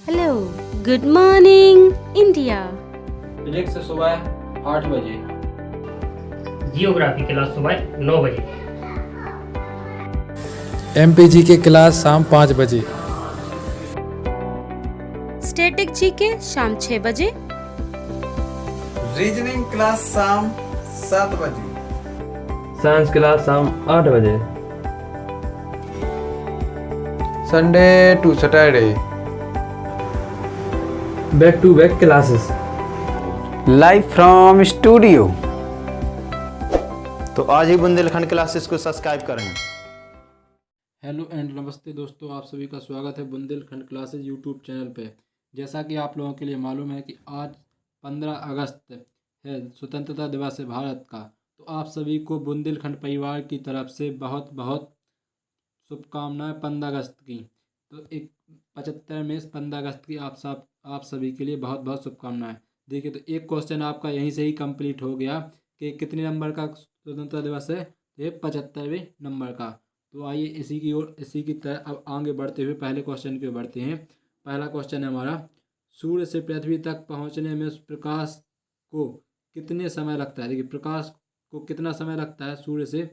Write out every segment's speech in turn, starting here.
Hello, good morning India. Physics सुबह 8 बजे। Geography class सुबह 9 बजे। एमपीजी की क्लास शाम 5 बजे। स्टैटिक जीके शाम 6 बजे। रीजनिंग क्लास शाम 7 बजे। साइंस क्लास शाम 8 बजे। Sunday to Saturday back to back classes. Live from studio. तो आज ही बुंदेलखंड क्लासेस को सब्सक्राइब करें। हेलो एंड नमस्ते दोस्तों, आप सभी का स्वागत है बुंदेलखंड क्लासेस यूट्यूब चैनल पे। जैसा कि आप लोगों के लिए मालूम है कि आज 15 अगस्त है, स्वतंत्रता दिवस है भारत का। तो आप सभी को बुंदेलखंड परिवार की तरफ से बहुत बहुत शुभकामनाएं 15 अगस्त की। तो एक 75 में 15 अगस्त की आप सभी के लिए बहुत बहुत शुभकामनाएं। देखिए, तो एक क्वेश्चन आपका यहीं से ही कंप्लीट हो गया कि कितने नंबर का स्वतंत्रता दिवस है। ये 75वें नंबर का। तो आइए इसी की तरह अब आगे बढ़ते हुए पहले क्वेश्चन की ओर बढ़ते हैं। पहला क्वेश्चन है हमारा, सूर्य से पृथ्वी तक पहुंचने में उस प्रकाश को कितने समय लगता है। देखिए, प्रकाश को कितना समय लगता है, सूर्य से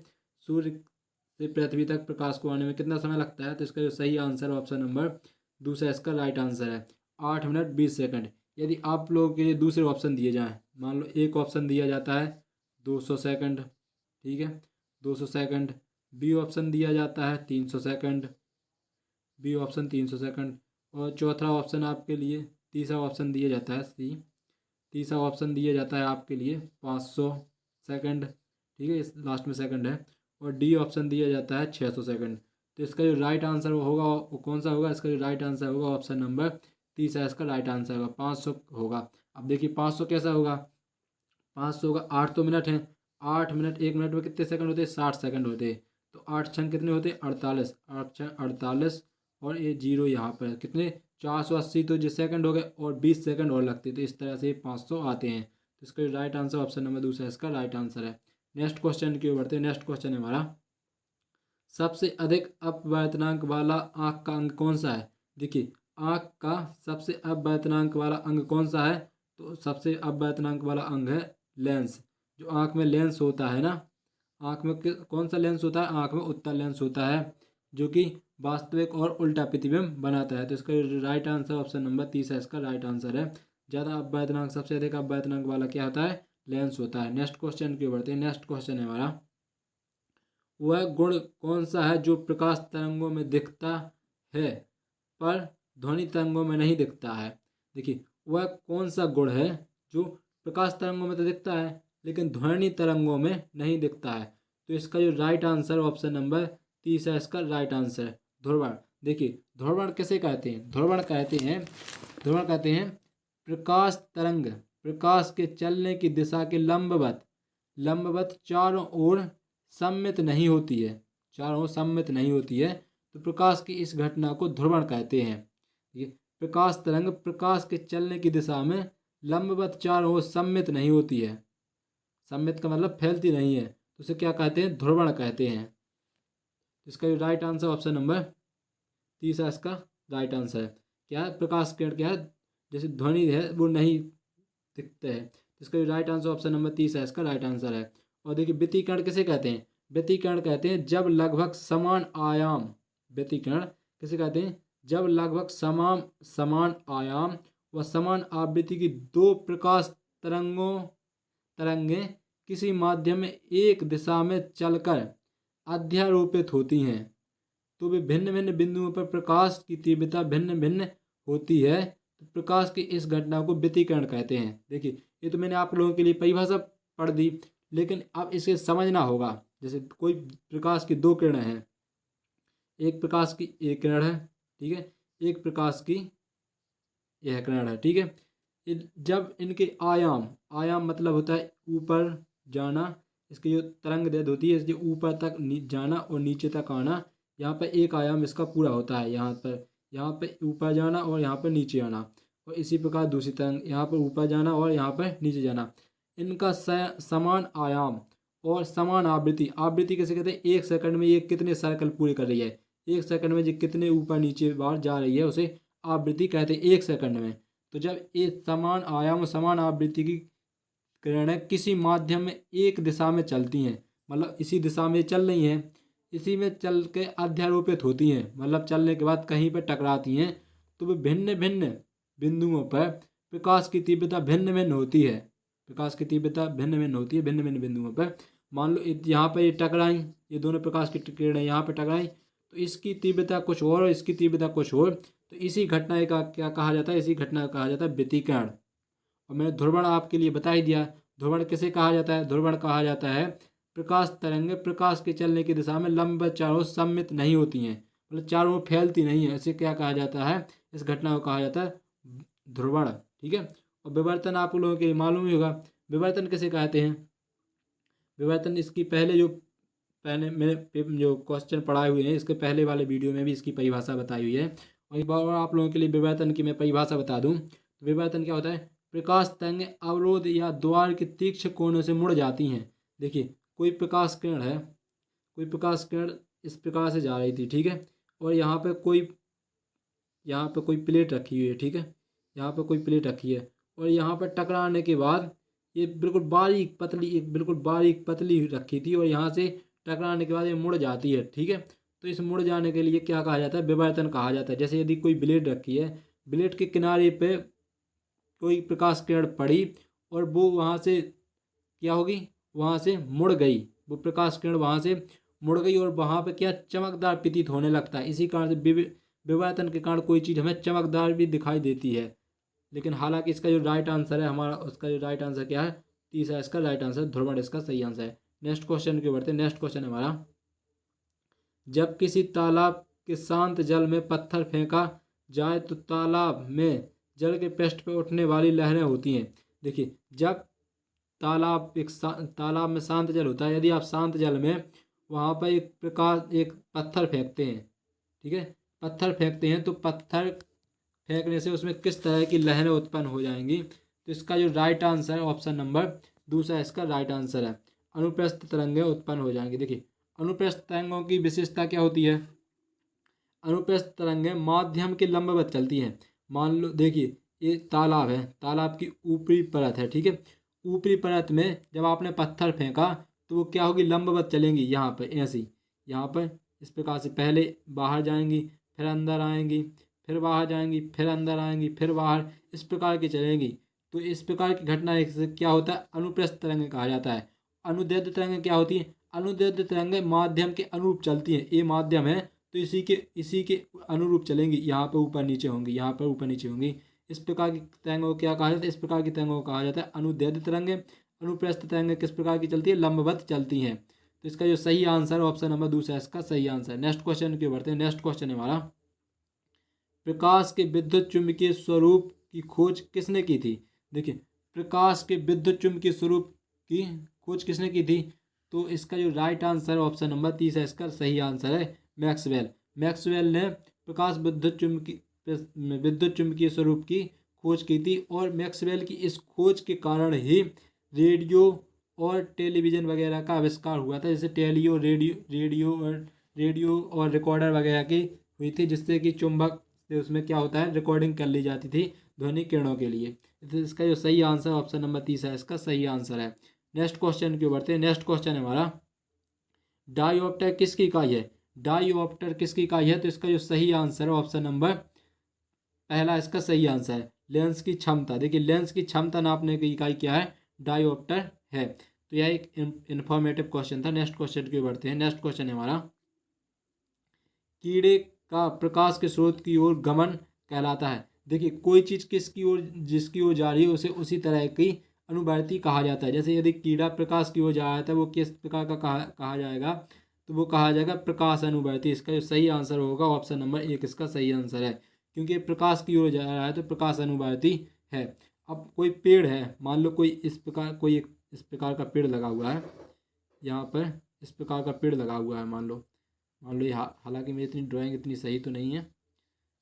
पृथ्वी तक प्रकाश को आने में कितना समय लगता है। तो इसका जो सही आंसर है ऑप्शन नंबर दूसरा इसका राइट आंसर है, 8 मिनट 20 सेकंड। यदि आप लोगों के लिए दूसरे ऑप्शन दिए जाएं, मान लो एक ऑप्शन दिया जाता है 200 सेकंड, ठीक है, 200 सेकंड। बी ऑप्शन दिया जाता है 300 सेकंड, बी ऑप्शन 300 सेकंड। और चौथा ऑप्शन आपके लिए, तीसरा ऑप्शन दिया जाता है सी, तीसरा ऑप्शन दिया जाता है आपके लिए 500 सेकंड, ठीक है, इस लास्ट में सेकंड है। और डी ऑप्शन दिया जाता है 600 सेकंड। तो इसका जो राइट आंसर होगा वो कौन सा होगा। इसका जो राइट आंसर होगा ऑप्शन नंबर तीसरा इसका राइट आंसर होगा, 500 होगा। अब देखिए 500 कैसा होगा, 500 होगा, 8 तो मिनट है, 8 मिनट 1 मिनट में कितने सेकंड होते हैं, 60 सेकंड होते हैं। तो 8 छंग कितने होते हैं, 48, 8 छंग 48। और ये जीरो यहाँ पर कितने, 480 तो जिस सेकंड हो गए और 20 सेकंड और लगते हैं। तो इस तरह से 500 आते हैं। तो इसका राइट आंसर ऑप्शन नंबर दूसरा इसका राइट आंसर है। नेक्स्ट क्वेश्चन की ओर बढ़ते हैं। नेक्स्ट क्वेश्चन है हमारा, सबसे अधिक अपवर्तनांक वाला आंख का अंग कौन सा है। देखिए, आंख का सबसे अपवर्तनांक वाला अंग कौन सा है। तो सबसे अपवर्तनांक वाला अंग है लेंस। जो आंख में लेंस होता है ना, आंख में कौन सा लेंस होता है, आंख में उत्तल लेंस होता है, जो कि वास्तविक और उल्टा प्रतिबिंब बनाता है। तो इसका राइट आंसर ऑप्शन नंबर तीसरा इसका राइट आंसर है। ज़्यादा अपवर्तनांक, सबसे अधिक अपवर्तनांक वाला क्या होता है, लेंस होता है। नेक्स्ट क्वेश्चन की ओर बढ़ते हैं। नेक्स्ट क्वेश्चन है हमारा, वह गुण कौन सा है जो प्रकाश तरंगों में दिखता है पर ध्वनि तरंगों में नहीं दिखता है। देखिए, वह कौन सा गुण है जो प्रकाश तरंगों में तो दिखता है लेकिन ध्वनि तरंगों में नहीं दिखता है। तो इसका जो राइट आंसर ऑप्शन नंबर तीसरा इसका राइट आंसर है, ध्रुवण। देखिए, ध्रुवण किसे कहते हैं, ध्रुवण कहते हैं प्रकाश तरंग प्रकाश के चलने की दिशा के लंबवत चारों ओर सम्मित नहीं होती है, चारों ओर सम्मित नहीं होती है। तो प्रकाश की इस घटना को ध्रुवण कहते हैं। ये प्रकाश तरंग प्रकाश के चलने की दिशा में लंबवत चारों ओर सम्मित नहीं होती है, सम्मित का मतलब फैलती नहीं है, तो उसे क्या कहते हैं, ध्रुवण कहते हैं। इसका जो राइट आंसर ऑप्शन नंबर तीसरा इसका राइट आंसर है। क्या है, प्रकाश किरण क्या है, जैसे ध्वनि है वो नहीं दिखते हैं। इसका जो राइट आंसर ऑप्शन नंबर तीसरा इसका राइट आंसर है। और देखिए, व्यतिकरण किसे कहते हैं, व्यतिकरण कहते हैं जब लगभग समान आयाम, व्यतिकरण किसे कहते हैं, जब लगभग समान आयाम व समान आवृत्ति की दो प्रकाश तरंगें किसी माध्यम में एक दिशा में चलकर अध्यारोपित होती हैं तो वे भिन्न भिन्न बिंदुओं पर प्रकाश की तीव्रता भिन्न भिन्न होती है। तो प्रकाश की इस घटना को व्यतिकरण कहते हैं। देखिए, ये तो मैंने आप लोगों के लिए परिभाषा पढ़ दी, लेकिन अब इसे समझना होगा। जैसे कोई प्रकाश की दो किरणें हैं, एक प्रकाश की एक किरण है, ठीक है, एक प्रकाश की यह किरण है, ठीक है। जब इनके आयाम मतलब होता है ऊपर जाना, इसकी जो तरंग दैर्ध्य होती है इसलिए ऊपर तक जाना और नीचे तक आना। यहाँ पर एक आयाम इसका पूरा होता है, यहाँ पर ऊपर जाना और यहाँ पर नीचे आना। और इसी प्रकार दूसरी तरंग, यहाँ पर ऊपर जाना और यहाँ पर नीचे जाना। इनका समान आयाम और समान आवृत्ति कैसे कहते हैं, एक सेकंड में ये कितने सर्कल पूरे कर रही है, एक सेकंड में ये कितने ऊपर नीचे बार जा रही है, उसे आवृत्ति कहते हैं 1 सेकंड में। तो जब एक समान आयाम और समान आवृत्ति की किरणें किसी माध्यम में एक दिशा में चलती हैं, मतलब इसी दिशा में चल रही हैं, इसी में चल के अध्यारोपित होती हैं, मतलब चलने के बाद कहीं पर टकराती हैं, तो वे भिन्न भिन्न बिंदुओं पर प्रकाश की तीव्रता भिन्न भिन्न होती है। प्रकाश की तीव्रता भिन्न भिन्न होती है भिन्न भिन्न बिंदुओं पर। मान लो यहाँ पर ये टकराई, ये दोनों प्रकाश की किरणें यहाँ पर टकराई, तो इसकी तीव्रता कुछ और इसकी तीव्रता कुछ और, तो इसी घटना का क्या कहा जाता है, इसी घटना का कहा जाता है व्यतिकरण। और मैंने ध्रुवण आपके लिए बता ही दिया। ध्रुवण किसे कहा जाता है? ध्रुवण कहा जाता है प्रकाश तरंगें प्रकाश के चलने की दिशा में लंबवत चारों ओर सम्मित नहीं होती हैं, मतलब चारों ओर फैलती नहीं है, इसे क्या कहा जाता है? इस घटना को कहा जाता है ध्रुवण। ठीक है। और विवर्तन आप लोगों के लिए मालूम ही होगा, विवर्तन किसे कहते हैं? विवर्तन इसकी पहले मैंने जो क्वेश्चन पढ़ाए हुए हैं, इसके पहले वाले वीडियो में भी इसकी परिभाषा बताई हुई है। और एक बार आप लोगों के लिए विवर्तन की मैं परिभाषा बता दूं तो विवर्तन क्या होता है? प्रकाश तरंगें अवरोध या द्वार के तीक्ष्ण कोणों से मुड़ जाती हैं। देखिए कोई प्रकाश किरण है, कोई प्रकाश किरण इस प्रकार से जा रही थी, ठीक है, और यहाँ पे कोई प्लेट रखी हुई है, ठीक है, यहाँ पे कोई प्लेट रखी है, और यहाँ पर टकराने के बाद ये बिल्कुल बारीक पतली रखी थी, और यहाँ से टकराने के बाद ये मुड़ जाती है, ठीक है। तो इस मुड़ जाने के लिए क्या कहा जाता है? विवर्तन कहा जाता है। जैसे यदि कोई ब्लेड रखी है, ब्लेड के किनारे पे कोई प्रकाश किरण पड़ी और वो वहाँ से क्या होगी? वहाँ से मुड़ गई, वो प्रकाश किरण वहाँ से मुड़ गई और वहाँ पे क्या चमकदार प्रतीत होने लगता है। इसी कारण से विवर्तन के कारण कोई चीज़ हमें चमकदार भी दिखाई देती है। लेकिन हालांकि इसका जो राइट आंसर है हमारा, उसका जो राइट आंसर क्या है? तीसरा इसका राइट आंसर ध्रुवण इसका सही आंसर है। नेक्स्ट क्वेश्चन की बढ़ते हैं। नेक्स्ट क्वेश्चन हमारा, जब किसी तालाब के शांत जल में पत्थर फेंका जाए तो तालाब में जल के पृष्ठ पर उठने वाली लहरें होती हैं। देखिए जब तालाब में शांत जल होता है, यदि आप शांत जल में वहाँ पर एक पत्थर फेंकते हैं, ठीक है, पत्थर फेंकते हैं, तो पत्थर फेंकने से उसमें किस तरह की लहरें उत्पन्न हो जाएंगी? तो इसका जो राइट आंसर है ऑप्शन नंबर दूसरा इसका राइट आंसर है, अनुप्रस्थ तरंगें उत्पन्न हो जाएंगी। देखिए अनुप्रस्थ तरंगों की विशेषता क्या होती है? अनुप्रस्थ तरंगें माध्यम के लंबवत चलती हैं। मान लो देखिए ये तालाब है, तालाब की ऊपरी परत है, ठीक है, ऊपरी परत में जब आपने पत्थर फेंका तो वो क्या होगी? लंबवत चलेंगी। यहाँ पर ऐसी, यहाँ पर इस प्रकार से पहले बाहर जाएंगी, फिर अंदर आएंगी, फिर बाहर जाएंगी, फिर अंदर आएंगी, फिर बाहर, इस प्रकार की चलेंगी। तो इस प्रकार की घटना से क्या होता है? अनुप्रस्थ तरंगें कहा जाता है। अनुदैर्ध्य तरंगें क्या होती हैं? अनुदैर्ध्य तरंगें माध्यम के अनुरूप चलती हैं। ये माध्यम है तो इसी के अनुरूप चलेंगी, यहाँ पर ऊपर नीचे होंगी, यहाँ पर ऊपर नीचे होंगी। इस प्रकार की तरंगों को क्या कहा जाता है? इस प्रकार की तरंगों को कहा जाता है अनुदैर्ध्य तरंगें। अनुप्रस्थ तरंगें किस प्रकार की चलती है? लंबवत चलती हैं। तो इसका जो सही आंसर है ऑप्शन नंबर दूसरा इसका सही आंसर है। नेक्स्ट क्वेश्चन की बढ़ते हैं। नेक्स्ट क्वेश्चन है हमारा, प्रकाश के विद्युत चुम्बकीय स्वरूप की खोज किसने की थी? देखिए प्रकाश के विद्युत चुम्बकीय स्वरूप की खोज किसने की थी? तो इसका जो राइट आंसर है ऑप्शन नंबर तीसरा इसका सही आंसर है मैक्सवेल। मैक्सवेल ने प्रकाश विद्युत चुम्बकीय स्वरूप की खोज की थी, और मैक्सवेल की इस खोज के कारण ही रेडियो और टेलीविज़न वगैरह का आविष्कार हुआ था। जैसे रेडियो और रिकॉर्डर वगैरह की हुई थी, जिससे कि चुंबक से उसमें क्या होता है? रिकॉर्डिंग कर ली जाती थी ध्वनि किरणों के लिए। तो इसका जो सही आंसर ऑप्शन नंबर तीसरा इसका सही आंसर है। नेक्स्ट क्वेश्चन की बढ़ते हैं। नेक्स्ट क्वेश्चन है हमारा, डायोप्टर किसकी इकाई है? डायोप्टर किसकी इकाई है? तो इसका जो सही आंसर है ऑप्शन नंबर पहला इसका सही आंसर है लेंस की क्षमता। देखिए लेंस की क्षमता नापने की इकाई क्या है? डायोप्टर है। तो यह एक इंफॉर्मेटिव क्वेश्चन था। नेक्स्ट क्वेश्चन की बढ़ते हैं। नेक्स्ट क्वेश्चन है हमारा, कीड़े का प्रकाश के स्रोत की ओर गमन कहलाता है। देखिए कोई चीज़ जिसकी ओर जा रही है उसे उसी तरह की अनुवर्ती कहा जाता है। जैसे यदि कीड़ा प्रकाश की ओर जा रहा है वो किस प्रकार का कहा जाएगा? तो वो कहा जाएगा प्रकाश अनुवर्ती। इसका जो सही आंसर होगा ऑप्शन नंबर एक इसका सही आंसर है, क्योंकि प्रकाश की ओर जा रहा है तो प्रकाश अनुवर्ती है। अब कोई पेड़ है, मान लो कोई इस प्रकार का पेड़ लगा हुआ है, यहाँ पर इस प्रकार का पेड़ लगा हुआ है, मान लो ये, हालांकि मेरी इतनी ड्राइंग इतनी सही तो नहीं है,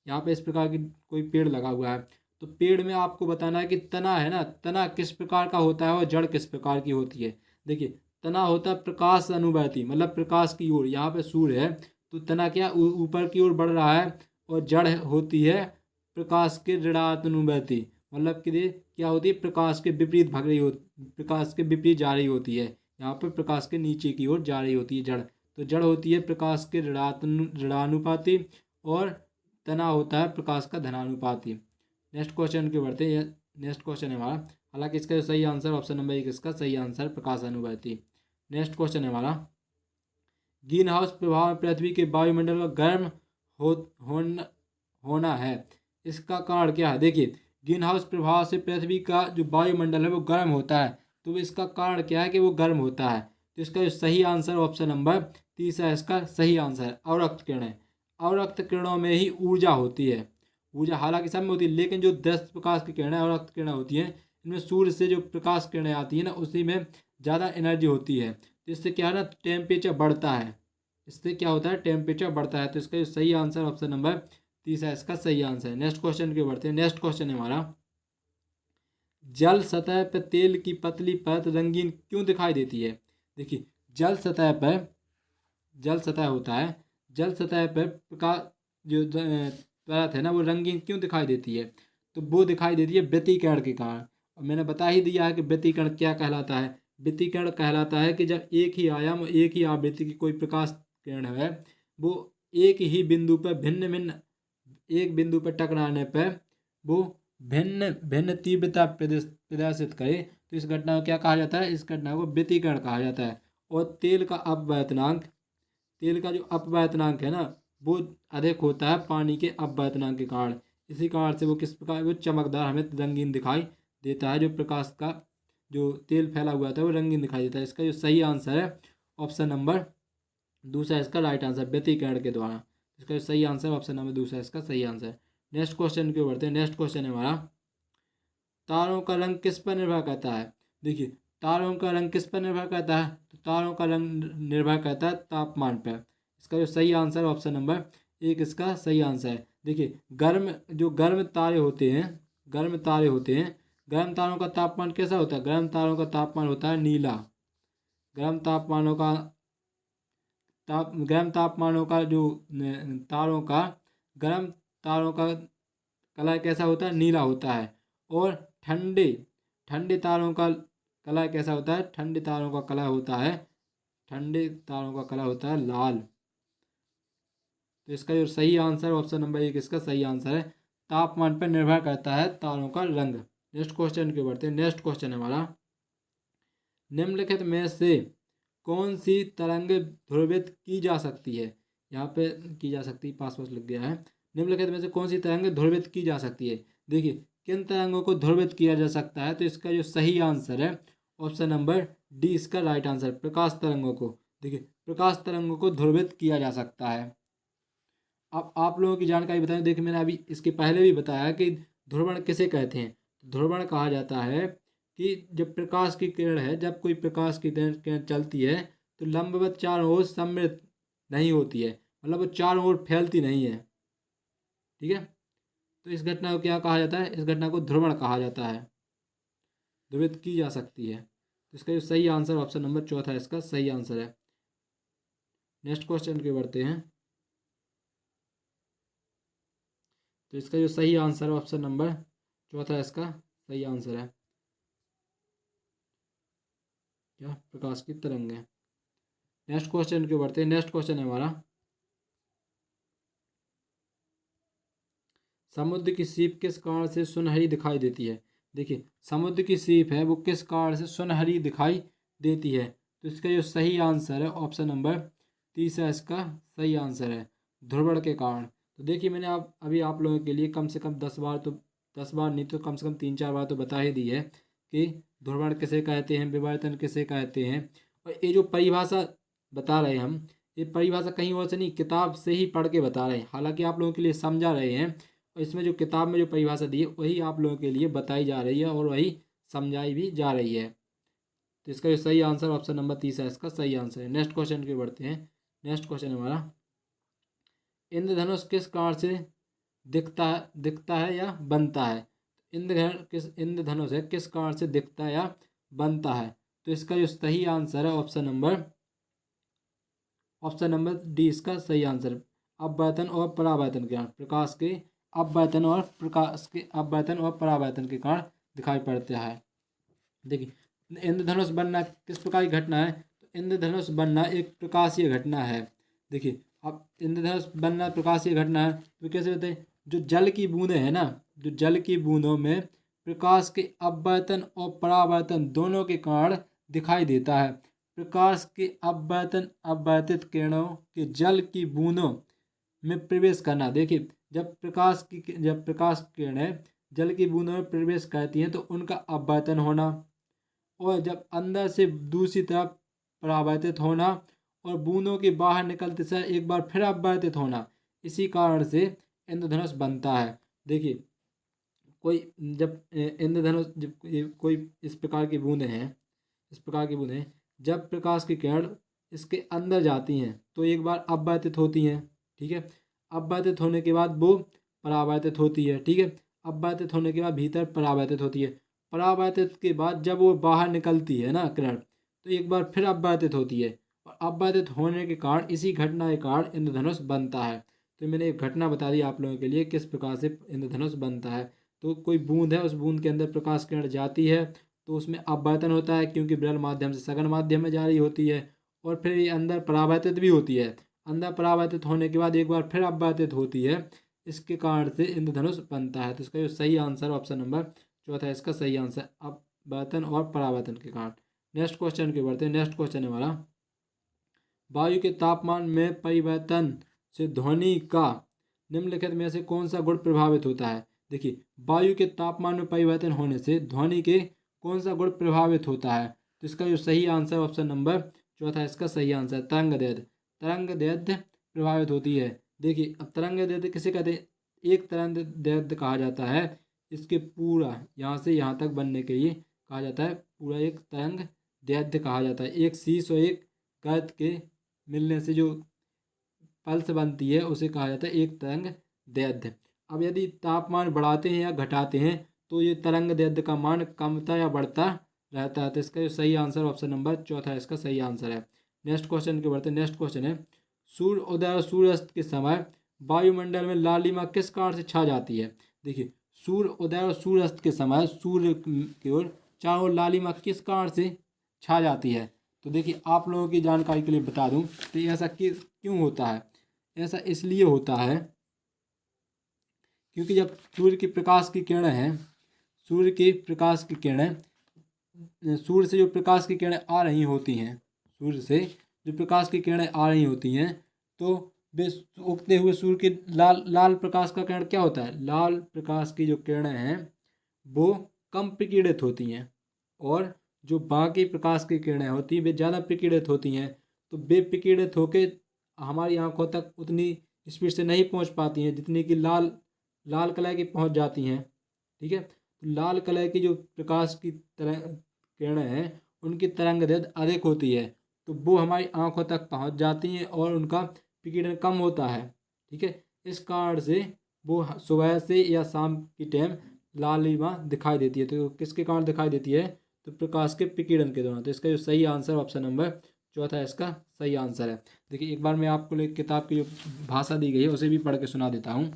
यहाँ पे इस प्रकार की कोई पेड़ लगा हुआ है। तो पेड़ में आपको बताना है कि तना है ना, तना किस प्रकार का होता है और जड़ किस प्रकार की होती है। देखिए तना होता है प्रकाश अनुवर्ती, मतलब प्रकाश की ओर। यहाँ पे सूर्य है तो तना क्या ऊपर की ओर बढ़ रहा है, और जड़ होती है प्रकाश के ऋणानुवर्ती, मतलब कि क्या होती है, प्रकाश के विपरीत भाग रही होती, प्रकाश के विपरीत जा रही होती है। यहाँ पर प्रकाश के नीचे की ओर जा रही होती है जड़। तो जड़ होती है प्रकाश के ऋणानुपाती और तना होता है प्रकाश का धनानुपाती। नेक्स्ट क्वेश्चन के बढ़ते हैं। नेक्स्ट क्वेश्चन है हमारा, हालांकि इसका जो सही आंसर ऑप्शन नंबर 1 इसका सही आंसर प्रकाश अनुवर्ती। नेक्स्ट क्वेश्चन है हमारा, ग्रीन हाउस प्रभाव में पृथ्वी के वायुमंडल का गर्म होना है, इसका कारण क्या है। देखिए, ग्रीन हाउस प्रभाव से पृथ्वी का जो वायुमंडल है वो गर्म होता है, तो इसका कारण क्या है कि वो गर्म होता है। तो इसका जो सही आंसर ऑप्शन नंबर 30 है, इसका सही आंसर है अवरक्त किरणें। अवरक्त किरणों में ही ऊर्जा होती है। ऊर्जा हालांकि सब में होती है, लेकिन जो 10 प्रकाश की किरणें अवरक्त किरणें होती हैं, इनमें सूर्य से जो प्रकाश किरणें आती हैं ना, उसी में ज़्यादा एनर्जी होती है। तो इससे क्या है ना, टेम्परेचर बढ़ता है। इससे क्या होता है, टेम्परेचर बढ़ता है। तो इसका जो सही आंसर ऑप्शन नंबर 30 है, इसका सही आंसर है। नेक्स्ट क्वेश्चन के बढ़ते हैं। नेक्स्ट क्वेश्चन है हमारा, जल सतह पर तेल की पतली परत रंगीन क्यों दिखाई देती है। देखिए, जल सतह पर, जल सतह होता है, जल सतह पर प्रकाश जो परत है ना, वो रंगीन क्यों दिखाई देती है। तो वो दिखाई देती है व्यतिकरण के कारण। और मैंने बता ही दिया है कि व्यतिकरण क्या कहलाता है। व्यतिकरण कहलाता है कि जब एक ही आयाम और एक ही आवृत्ति की कोई प्रकाश किरण है, वो एक ही बिंदु पर भिन्न भिन्न, एक बिंदु पर टकराने पर वो भिन्न भिन्न तीव्रता प्रदर्शित करे, तो इस घटना को क्या कहा जाता है, इस घटना को व्यतिकरण कहा जाता है। और तेल का अपवर्तनांक, तेल का जो अपवर्तनांक है ना, वो अधिक होता है पानी के अपवर्तनांक के कारण। इसी कारण से वो किस प्रकार, वो चमकदार हमें रंगीन दिखाई देता है। जो प्रकाश का जो तेल फैला हुआ था वो रंगीन दिखाई देता है। इसका जो सही आंसर है ऑप्शन नंबर दूसरा, इसका राइट आंसर व्यतिकरण के द्वारा। इसका जो सही आंसर ऑप्शन नंबर दूसरा, इसका सही आंसर। नेक्स्ट क्वेश्चन की ओर बढ़ते हैं। नेक्स्ट क्वेश्चन है हमारा, तारों का रंग किस पर निर्भर करता है। देखिए, तारों का रंग किस पर निर्भर करता है, तो तारों का रंग निर्भर करता है तापमान पर। इसका जो सही आंसर ऑप्शन नंबर 1 इसका सही आंसर है। देखिए, गर्म तारे होते हैं, गर्म तारे होते हैं, गर्म तारों का तापमान कैसा होता है, गर्म तारों का तापमान होता है नीला। गर्म तापमानों का गर्म तापमानों का जो तारों का, गर्म तारों का कलर कैसा होता है, नीला होता है। और ठंडे ठंडे तारों का कलर कैसा होता है, ठंडे तारों का कलर होता है, ठंडे तारों का कलर होता है लाल। तो इसका जो सही आंसर ऑप्शन नंबर 1 इसका सही आंसर है, तापमान पर निर्भर करता है तारों का रंग। नेक्स्ट क्वेश्चन के बढ़ते हैं। नेक्स्ट क्वेश्चन है हमारा, निम्नलिखित में से कौन सी तरंग ध्रुवित की जा सकती है। यहाँ पे की जा सकती है, पास लिख गया है। निम्नलिखित में से कौन सी तरंग ध्रुवित की जा सकती है। देखिए, किन तरंगों को ध्रुवित किया जा सकता है, तो इसका जो सही आंसर है ऑप्शन नंबर डी इसका राइट आंसर, प्रकाश तरंगों को। देखिए, प्रकाश तरंगों को ध्रुवित किया जा सकता है। अब आप लोगों की जानकारी बताएं। देखिए, मैंने अभी इसके पहले भी बताया कि ध्रुवण किसे कहते हैं। ध्रुवण कहा जाता है कि जब प्रकाश की किरण है, जब कोई प्रकाश की किरण चलती है तो लंबवत चारों ओर सम्मिलित नहीं होती है, मतलब वो चारों ओर फैलती नहीं है। ठीक है, तो इस घटना को क्या कहा जाता है, इस घटना को ध्रुवण कहा जाता है, ध्रुवित की जा सकती है। तो इसका जो सही आंसर ऑप्शन नंबर 4 इसका सही आंसर है। नेक्स्ट क्वेश्चन के बढ़ते हैं। तो इसका जो सही आंसर ऑप्शन नंबर 4 इसका सही आंसर है, क्या, प्रकाश की तरंग है। नेक्स्ट क्वेश्चन के बढ़ते हैं। नेक्स्ट क्वेश्चन है हमारा, समुद्र की सीप किस कारण से सुनहरी दिखाई देती है। देखिए, समुद्र की सीप है वो किस कारण से सुनहरी दिखाई देती है। तो इसका जो सही आंसर है ऑप्शन नंबर 30 इसका सही आंसर है, ध्रुवण के कारण। तो देखिए, मैंने अभी आप लोगों के लिए कम से कम 10 बार, तो 10 बार नहीं तो कम से कम 3-4 बार तो बता ही दी है कि ध्रुवण किसे कहते हैं, विवर्तन किसे कहते हैं। और ये जो परिभाषा बता रहे हैं हम, ये परिभाषा कहीं और से नहीं, किताब से ही पढ़ के बता रहे हैं। हालांकि आप लोगों के लिए समझा रहे हैं, और इसमें जो किताब में जो परिभाषा दी है वही आप लोगों के लिए बताई जा रही है और वही समझाई भी जा रही है। तो इसका जो सही आंसर ऑप्शन नंबर 30 इसका सही आंसर है। नेक्स्ट क्वेश्चन के बढ़ते हैं। नेक्स्ट क्वेश्चन हमारा, इंद्रधनुष किस कारण से दिखता है या बनता है। इंद्रधनुष है किस कारण से दिखता है या बनता है। तो इसका जो सही आंसर है ऑप्शन नंबर डी इसका सही आंसर, अपवर्तन और परावर्तन के कारण, प्रकाश के अपवर्तन और प्रकाश के अपवर्तन और परावर्तन के कारण दिखाई पड़ता है। देखिए इंद्रधनुष बनना किस प्रकार की घटना है, तो इंद्रधनुष बनना एक प्रकाशीय घटना है। देखिए अब इंद्रधनुष बनना प्रकाशीय घटना है तो कैसे होते हैं, जो जल की बूंदें हैं ना, जो जल की बूंदों में प्रकाश के अपवर्तन और परावर्तन दोनों के कारण दिखाई देता है। प्रकाश के अपवर्तन अपवर्तित किरणों के जल की बूंदों में प्रवेश करना। देखिए जब प्रकाश किरणें जल की बूंदों में प्रवेश करती हैं तो उनका अपवर्तन होना, और जब अंदर से दूसरी तरफ परावर्तित होना और बूंदों के बाहर निकलते समय एक बार फिर अपवर्तित होना, इसी कारण से इंद्रधनुष बनता है। देखिए कोई जब इंद्रधनुष जब कोई इस प्रकार की बूंदें जब प्रकाश की किरण इसके अंदर जाती हैं तो एक बार अपवर्तित होती हैं, ठीक है। अपवर्तित होने के बाद वो परावर्तित होती है, ठीक है। अपवर्तित होने के बाद भीतर परावर्तित होती है। परावर्तित के बाद जब वो बाहर निकलती है ना किरण, तो एक बार फिर अपवर्तित होती है, और अपवर्तित होने के कारण इसी घटना के कारण इंद्रधनुष बनता है। तो मैंने एक घटना बता दी आप लोगों के लिए किस प्रकार से इंद्रधनुष बनता है। तो कोई बूंद है, उस बूंद के अंदर प्रकाश किरण जाती है तो उसमें अपवर्तन होता है, क्योंकि विरल माध्यम से सघन माध्यम में जा रही होती है, और फिर ये अंदर परावर्तित भी होती है। अंदर परावर्तित होने के बाद एक बार फिर अपवर्तित होती है, इसके कारण से इंद्रधनुष बनता है। तो इसका जो सही आंसर ऑप्शन नंबर चौथा है इसका सही आंसर, अपवर्तन और परावर्तन के कारण। नेक्स्ट क्वेश्चन के बढ़ते हैं। नेक्स्ट क्वेश्चन है हमारा, वायु के तापमान में परिवर्तन से ध्वनि का निम्नलिखित में से कौन सा गुण प्रभावित होता है। देखिए वायु के तापमान में परिवर्तन होने से ध्वनि के कौन सा गुण प्रभावित होता है, तो इसका जो सही आंसर ऑप्शन नंबर चौथा इसका सही आंसर, तरंगदैर्घ्य प्रभावित होती है। देखिए अब तरंगदैर्घ्य किसे कहते हैं, एक तरंगदैर्घ्य कहा जाता है इसके पूरा यहाँ से यहाँ तक बनने के लिए कहा जाता है, पूरा एक तरंगदैर्घ्य कहा जाता है। एक शीश और एक गर्त के मिलने से जो पल्स बनती है उसे कहा जाता है एक तरंगदैर्घ्य। अब यदि तापमान बढ़ाते हैं या घटाते हैं तो ये तरंगदैर्घ्य का मान कमता या बढ़ता रहता है। तो इसका जो सही आंसर ऑप्शन नंबर चौथा इसका सही आंसर है। नेक्स्ट क्वेश्चन के बढ़ते हैं। नेक्स्ट क्वेश्चन है, सूर्य उदय और सूर्यास्त के समय वायुमंडल में लालिमा किस कारण से छा जाती है। देखिए सूर्य उदय और सूर्यास्त के समय सूर्य की ओर चारों ओर लालिमा किस कारण से छा जाती है। तो देखिए आप लोगों की जानकारी के लिए बता दूं तो ऐसा क्यों होता है। ऐसा इसलिए होता है क्योंकि जब सूर्य की प्रकाश की किरणें हैं, सूर्य से जो प्रकाश की किरणें आ रही होती हैं, सूर्य से जो प्रकाश की किरणें आ रही होती हैं, तो वे उगते हुए सूर्य के लाल प्रकाश का किरण क्या होता है, लाल प्रकाश की जो किरणें हैं वो कम प्रकीर्णित होती हैं, और जो बाकी प्रकाश की किरणें होती हैं वे ज़्यादा प्रकीर्णित होती हैं। तो वे प्रकीर्णित होकर हमारी आंखों तक उतनी स्पीड से नहीं पहुंच पाती हैं जितनी कि लाल कलर की पहुंच जाती हैं, ठीक है। तो लाल कलर की जो प्रकाश की तरह किरणें हैं उनकी तरंगदैर्घ्य अधिक होती है, तो वो हमारी आंखों तक पहुंच जाती हैं और उनका विकिरण कम होता है, ठीक है। इस कारण से वो सुबह से या शाम की टाइम लालिमा दिखाई देती है। तो किसके कारण दिखाई देती है, तो प्रकाश के विकिरण के दौरान। तो इसका जो सही आंसर ऑप्शन नंबर चौथा इसका सही आंसर है। देखिए एक बार मैं आपको एक किताब की जो भाषा दी गई है उसे भी पढ़ के सुना देता हूँ।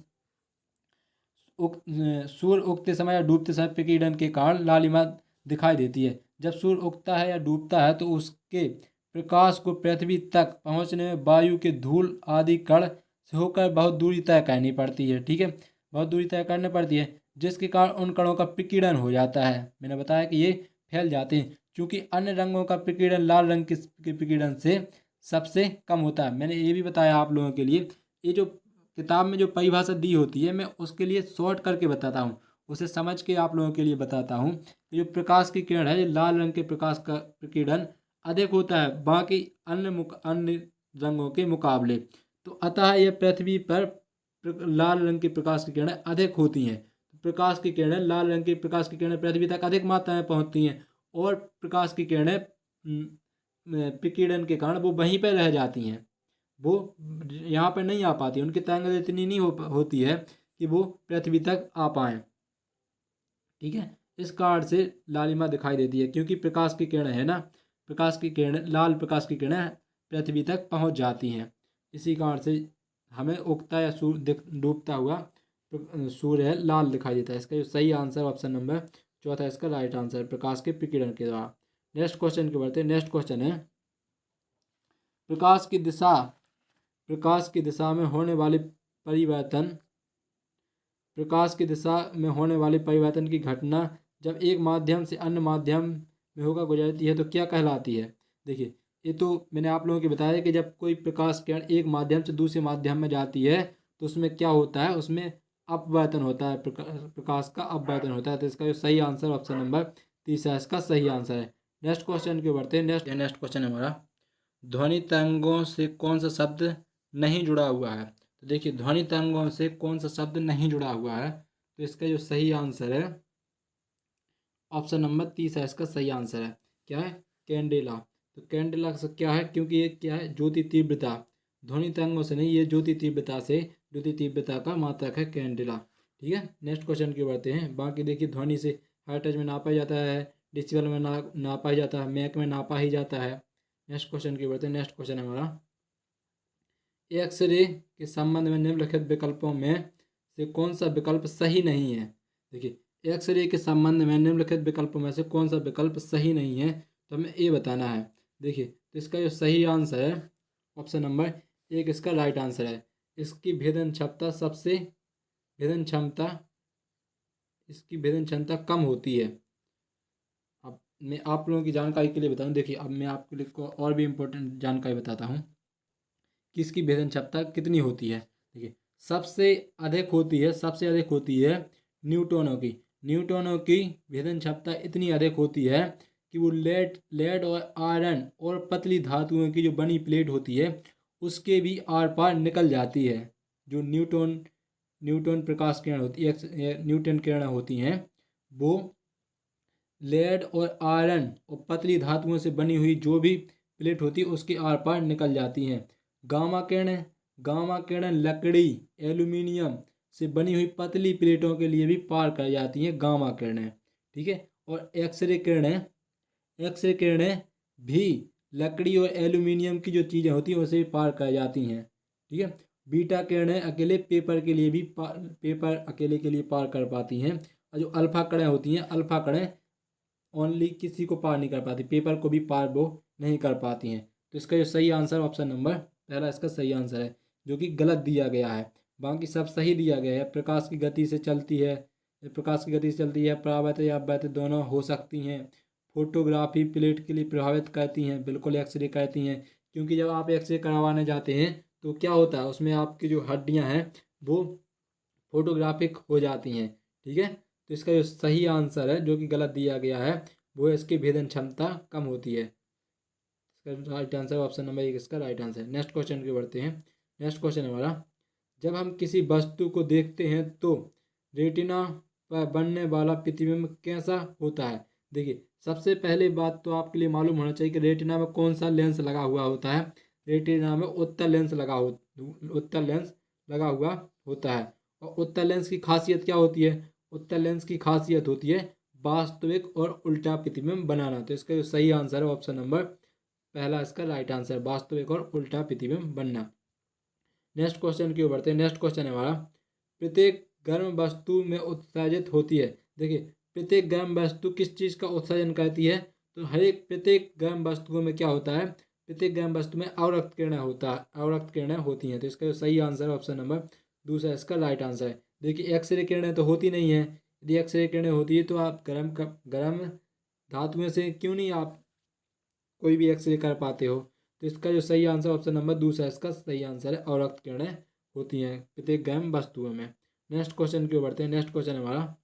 सूर्य उगते समय या डूबते समय विकिरण के कारण लालिमा दिखाई देती है। जब सूर्य उगता है या डूबता है तो उसके प्रकाश को पृथ्वी तक पहुंचने में वायु के धूल आदि कण से होकर बहुत दूरी तय करनी पड़ती है, ठीक है, बहुत दूरी तय करनी पड़ती है, जिसके कारण उन कणों का विकिरण हो जाता है। मैंने बताया कि ये फैल जाते हैं, क्योंकि अन्य रंगों का विकिरण लाल रंग के विकिरण से सबसे कम होता है। मैंने ये भी बताया आप लोगों के लिए, ये जो किताब में जो परिभाषा दी होती है मैं उसके लिए शॉर्ट करके बताता हूँ, उसे समझ के आप लोगों के लिए बताता हूँ। जो प्रकाश की किरण है, लाल रंग के प्रकाश का विकिरण अधिक होता है बाकी अन्य रंगों के मुकाबले, तो अतः यह पृथ्वी पर लाल रंग के प्रकाश की किरणें अधिक होती हैं। प्रकाश की किरणें लाल रंग की प्रकाश की किरणें पृथ्वी तक अधिक मात्रा में पहुंचती हैं, और प्रकाश की किरणें विकिरण के कारण वो वहीं पर रह जाती हैं, वो यहाँ पर नहीं आ पाती, उनकी तरंगदैर्घ्य इतनी नहीं होती है कि वो पृथ्वी तक आ पाएँ, ठीक है। इस कारण से लालिमा दिखाई देती है, क्योंकि प्रकाश की किरणें है ना, प्रकाश की किरणें लाल प्रकाश की किरणें पृथ्वी तक पहुँच जाती हैं। इसी कारण से हमें उगता या डूबता हुआ सूर्य है लाल दिखाई देता है। इसका जो सही आंसर ऑप्शन नंबर चौथा है इसका राइट आंसर, प्रकाश के विकिरण के द्वारा। नेक्स्ट क्वेश्चन के बढ़ते हैं। नेक्स्ट क्वेश्चन है प्रकाश की दिशा में होने वाले परिवर्तन की घटना जब एक माध्यम से अन्य माध्यम में होकर गुजरती है तो क्या कहलाती है। देखिए, ये तो मैंने आप लोगों को बताया कि जब कोई प्रकाश किरण एक माध्यम से दूसरे माध्यम में जाती है तो उसमें क्या होता है, उसमें अपवर्तन होता है, प्रकाश का अपवर्तन होता है। तो इसका जो सही आंसर ऑप्शन नंबर तीसरा इसका सही आंसर है। नेक्स्ट क्वेश्चन के बढ़ते हैं। नेक्स्ट क्वेश्चन है हमारा ध्वनि तरंगों से कौन सा शब्द नहीं जुड़ा हुआ है। तो देखिए, ध्वनि तरंगों से कौन सा शब्द नहीं जुड़ा हुआ है, तो इसका जो सही आंसर है ऑप्शन नंबर तीसरा इसका सही आंसर है। क्या है, कैंडेला। तो कैंडेला से क्या है, क्योंकि ये क्या है, ज्योति तीव्रता, ध्वनि तरंगों से नहीं, ये ज्योति तीव्रता का मात्रक है कैंडेला। ठीक है, नेक्स्ट क्वेश्चन की बढ़ते हैं। बाकी देखिए, ध्वनि से हर्ट्ज में नापा जाता है, डेसिबल में नापा ही जाता है, मैक में नापा ही जाता है। नेक्स्ट क्वेश्चन की बढ़ते हैं। नेक्स्ट क्वेश्चन है हमारा एक्सरे के संबंध में निम्नलिखित विकल्पों में से कौन सा विकल्प सही नहीं है। देखिए, एक्सरे के संबंध में निम्नलिखित विकल्पों में से कौन सा विकल्प सही नहीं है, तो हमें ये बताना है। देखिए, तो इसका जो सही आंसर है ऑप्शन नंबर एक इसका राइट आंसर है। इसकी भेदन क्षमता कम होती है। अब मैं आप लोगों की जानकारी के लिए बताऊं। देखिए, अब मैं आपके लिए को और भी इम्पोर्टेंट जानकारी बताता हूं कि इसकी भेदन क्षमता कितनी होती है। देखिए, सबसे अधिक होती है न्यूट्रॉनों की भेदन क्षमता इतनी अधिक होती है कि वो लेड और आयरन और पतली धातुओं की जो बनी प्लेट होती है उसके भी आर पार निकल जाती है। जो न्यूटन प्रकाश किरण होती है, न्यूटन किरण होती हैं, वो लेड और आयरन और पतली धातुओं से बनी हुई जो भी प्लेट होती है उसके आर पार निकल जाती हैं। गामा किरण लकड़ी, एल्यूमिनियम से बनी हुई पतली प्लेटों के लिए भी पार कर जाती हैं गामा किरणें। ठीक है, और एक्सरे किरणें भी लकड़ी और एल्यूमिनियम की जो चीज़ें होती हैं उसे पार कर जाती हैं। ठीक है, बीटा किरणें अकेले पेपर के लिए पार कर पाती हैं। और जो अल्फा किरणें होती हैं, अल्फा किरणें ओनली किसी को पार नहीं कर पाती, पेपर को भी पार वो नहीं कर पाती हैं। तो इसका जो सही आंसर ऑप्शन नंबर पहला इसका सही आंसर है, जो कि गलत दिया गया है। बाकी सब सही दिया गया है। प्रकाश की गति से चलती है, परावर्तित या अपवर्तित दोनों हो सकती हैं। फोटोग्राफी प्लेट के लिए प्रभावित करती हैं, बिल्कुल एक्सरे करती हैं, क्योंकि जब आप एक्सरे करवाने जाते हैं तो क्या होता है, उसमें आपकी जो हड्डियां हैं वो फोटोग्राफिक हो जाती हैं। ठीक है, तो इसका जो सही आंसर है, जो कि गलत दिया गया है, वो है इसकी भेदन क्षमता कम होती है। इसका राइट आंसर ऑप्शन नंबर एक इसका राइट आंसर है। नेक्स्ट क्वेश्चन की बढ़ते हैं। नेक्स्ट क्वेश्चन हमारा जब हम किसी वस्तु को देखते हैं तो रेटिना पर बनने वाला प्रतिबिंब कैसा होता है। देखिए, सबसे पहले बात तो आपके लिए मालूम होना चाहिए कि रेटिना में कौन सा लेंस लगा हुआ होता है। रेटिना में उत्तल लेंस लगा हुआ होता है। और उत्तल लेंस की खासियत क्या होती है, उत्तल लेंस की खासियत होती है वास्तविक और उल्टा प्रतिबिंब बनाना। तो इसका जो सही आंसर है ऑप्शन नंबर पहला इसका राइट आंसर, वास्तविक और उल्टा प्रतिबिंब बनना। नेक्स्ट क्वेश्चन की ओर बढ़ते हैं। नेक्स्ट क्वेश्चन है हमारा प्रत्येक गर्म वस्तु में उत्सर्जित होती है। देखिए, प्रत्येक गर्म वस्तु किस चीज़ का उत्सर्जन करती है, तो प्रत्येक गर्म वस्तुओं में क्या होता है, प्रत्येक गर्म वस्तु में अवरक्त किरणें होती हैं। तो इसका जो सही आंसर ऑप्शन नंबर दूसरा इसका राइट आंसर है। देखिए, एक्सरे किरणें तो होती नहीं है। यदि एक्सरे किरणें होती है तो आप गर्म धातुओं से क्यों नहीं आप कोई भी एक्सरे कर पाते हो। तो इसका जो सही आंसर ऑप्शन नंबर दूसरा इसका सही आंसर है, अवरक्त किरणें होती हैं प्रत्येक गर्म वस्तुओं में। नेक्स्ट क्वेश्चन की ओर बढ़ते हैं। नेक्स्ट क्वेश्चन हमारा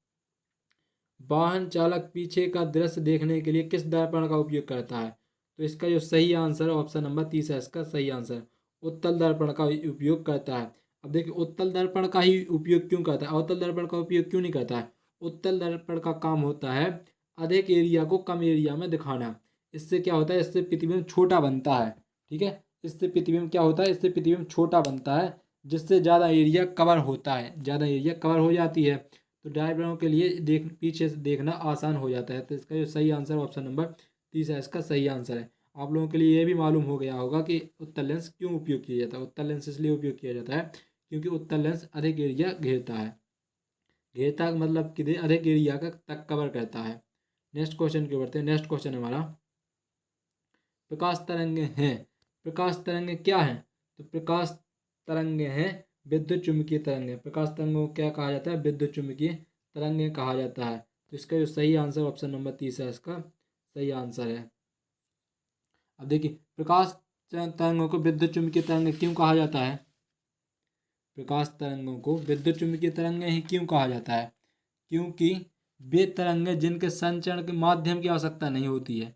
वाहन चालक पीछे का दृश्य देखने के लिए किस दर्पण का उपयोग करता है। तो इसका जो सही आंसर ऑप्शन नंबर तीसरा इसका सही आंसर, उत्तल दर्पण का उपयोग करता है। अब देखिए, उत्तल दर्पण का ही उपयोग क्यों करता है, अवतल दर्पण का उपयोग क्यों नहीं करता है। उत्तल दर्पण का काम होता है अधिक एरिया को कम एरिया में दिखाना। इससे क्या होता है, इससे प्रतिबिंब छोटा बनता है। ठीक है, इससे प्रतिबिंब क्या होता है, इससे प्रतिबिंब छोटा बनता है, जिससे ज़्यादा एरिया कवर होता है, ज़्यादा एरिया कवर हो जाती है। तो ड्राइवरों के लिए पीछे से देखना आसान हो जाता है। तो इसका जो सही आंसर ऑप्शन नंबर तीसरा इसका सही आंसर है। आप लोगों के लिए ये भी मालूम हो गया होगा कि उत्तल लेंस क्यों उपयोग किया जाता है। उत्तल लेंस इसलिए उपयोग किया जाता है क्योंकि उत्तल लेंस अधिक एरिया घेरता है। घेरता मतलब कितने अधिक एरिया का तक कवर करता है। नेक्स्ट क्वेश्चन की ओर बढ़ते हैं। नेक्स्ट क्वेश्चन है हमारा प्रकाश तरंगे हैं। प्रकाश तरंगे क्या हैं? तो प्रकाश तरंगे हैं विद्युत चुम्बकीय तरंगे। प्रकाश तरंगों को क्या कहा जाता है? विद्युत चुम्बकीय तरंगे कहा जाता है। तो इसका जो सही आंसर ऑप्शन नंबर 30 है, इसका सही आंसर है। अब देखिए प्रकाश तरंगों को विद्युत चुम्बकीय तरंगे क्यों कहा जाता है? प्रकाश तरंगों को विद्युत चुम्बकीय तरंगे ही क्यों कहा जाता है? क्योंकि वे तरंगे जिनके संचरण के माध्यम की आवश्यकता नहीं होती है,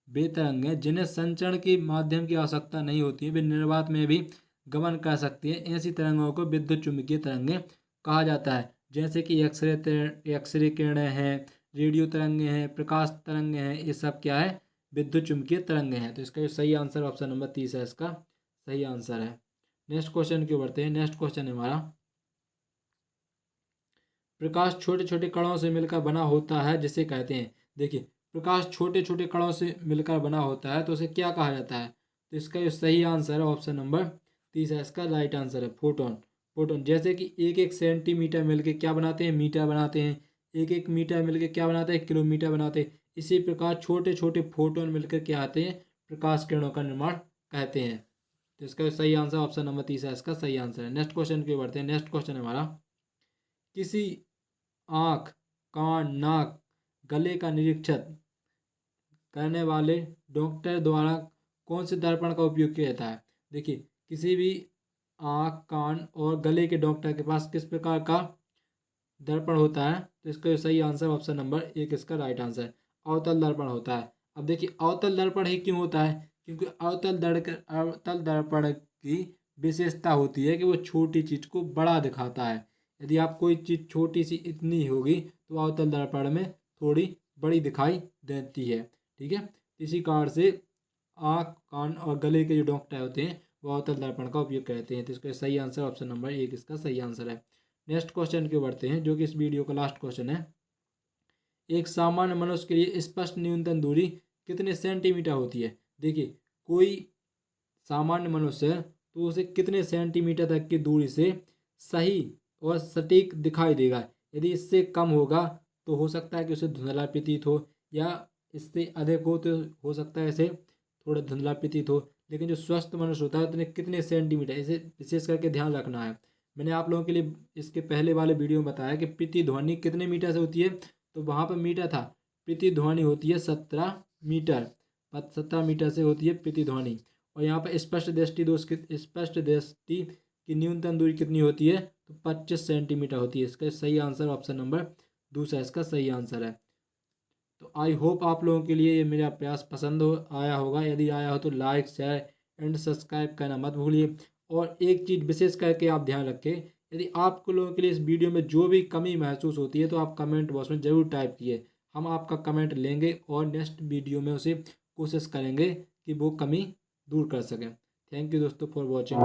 वे तरंगे जिन्हें संचरण के माध्यम की आवश्यकता नहीं होती है, वे निर्वात में भी गमन कर सकती है, ऐसी तरंगों को विद्युत चुम्बकीय तरंगे कहा जाता है। जैसे कि एक्सरे किरणें हैं, रेडियो तरंगे हैं, प्रकाश तरंगे हैं, ये सब क्या है? विद्युत चुम्बकीय तरंगे हैं। तो इसका जो सही आंसर ऑप्शन नंबर 30 है, इसका सही आंसर है। नेक्स्ट क्वेश्चन की ओर बढ़ते हैं। नेक्स्ट क्वेश्चन है हमारा प्रकाश छोटे छोटे कणों से मिलकर बना होता है जिसे कहते हैं। देखिए प्रकाश छोटे छोटे कणों से मिलकर बना होता है तो उसे क्या कहा जाता है? तो इसका जो सही आंसर है ऑप्शन नंबर 30 है, इसका राइट आंसर है फोटोन। फोटोन जैसे कि एक एक सेंटीमीटर मिलके क्या बनाते हैं? मीटर बनाते हैं। एक एक मीटर मिलके क्या बनाते हैं? किलोमीटर बनाते हैं। इसी प्रकार छोटे छोटे फोटोन मिलकर क्या आते हैं? प्रकाश किरणों का निर्माण कहते हैं। तो इसका सही आंसर ऑप्शन नंबर 30 है, इसका सही आंसर है। नेक्स्ट क्वेश्चन की ओर बढ़ते हैं। नेक्स्ट क्वेश्चन है हमारा किसी आँख, कान, नाक, गले का निरीक्षण करने वाले डॉक्टर द्वारा कौन से दर्पण का उपयोग किया जाता है? देखिए किसी भी आँख, कान और गले के डॉक्टर के पास किस प्रकार का दर्पण होता है? तो इसका सही आंसर ऑप्शन नंबर 1, इसका राइट आंसर है, अवतल दर्पण होता है। अब देखिए अवतल दर्पण ही क्यों होता है? क्योंकि अवतल दर्पण की विशेषता होती है कि वो छोटी चीज़ को बड़ा दिखाता है। यदि आप कोई चीज़ छोटी सी इतनी होगी तो अवतल दर्पण में थोड़ी बड़ी दिखाई देती है। ठीक है, इसी कारण से आँख, कान और गले के जो डॉक्टर होते हैं वो अवतल दर्पण का उपयोग करते हैं। तो इसका सही आंसर ऑप्शन नंबर 1, इसका सही आंसर है। नेक्स्ट क्वेश्चन की बढ़ते हैं जो कि इस वीडियो का लास्ट क्वेश्चन है। एक सामान्य मनुष्य के लिए स्पष्ट न्यूनतम दूरी कितने सेंटीमीटर होती है? देखिए कोई सामान्य मनुष्य है तो उसे कितने सेंटीमीटर तक की दूरी से सही और सटीक दिखाई देगा। यदि इससे कम होगा तो हो सकता है कि उसे धुंधला प्रतीत हो, या इससे अधिक हो तो हो सकता है इसे थोड़ा धुंधला प्रतीत हो। लेकिन जो स्वस्थ मनुष्य होता है उसने कितने सेंटीमीटर, इसे विशेष करके ध्यान रखना है। मैंने आप लोगों के लिए इसके पहले वाले वीडियो में बताया कि प्रतिध्वनि कितने मीटर से होती है, तो वहाँ पर मीटर था। प्रतिध्वनि होती है 17 मीटर, 17 मीटर से होती है प्रतिध्वनि। और यहाँ पर स्पष्ट दृष्टि की न्यूनतम दूरी कितनी होती है? तो 25 सेंटीमीटर होती है। इसका सही आंसर ऑप्शन नंबर 2 इसका सही आंसर है। तो आई होप आप लोगों के लिए ये मेरा प्रयास पसंद आया होगा। यदि आया हो तो लाइक, शेयर एंड सब्सक्राइब करना मत भूलिए। और एक चीज़ विशेष करके आप ध्यान रखें, यदि आपको लोगों के लिए इस वीडियो में जो भी कमी महसूस होती है तो आप कमेंट बॉक्स में ज़रूर टाइप कीजिए। हम आपका कमेंट लेंगे और नेक्स्ट वीडियो में उसे कोशिश करेंगे कि वो कमी दूर कर सकें। थैंक यू दोस्तों फॉर वॉचिंग।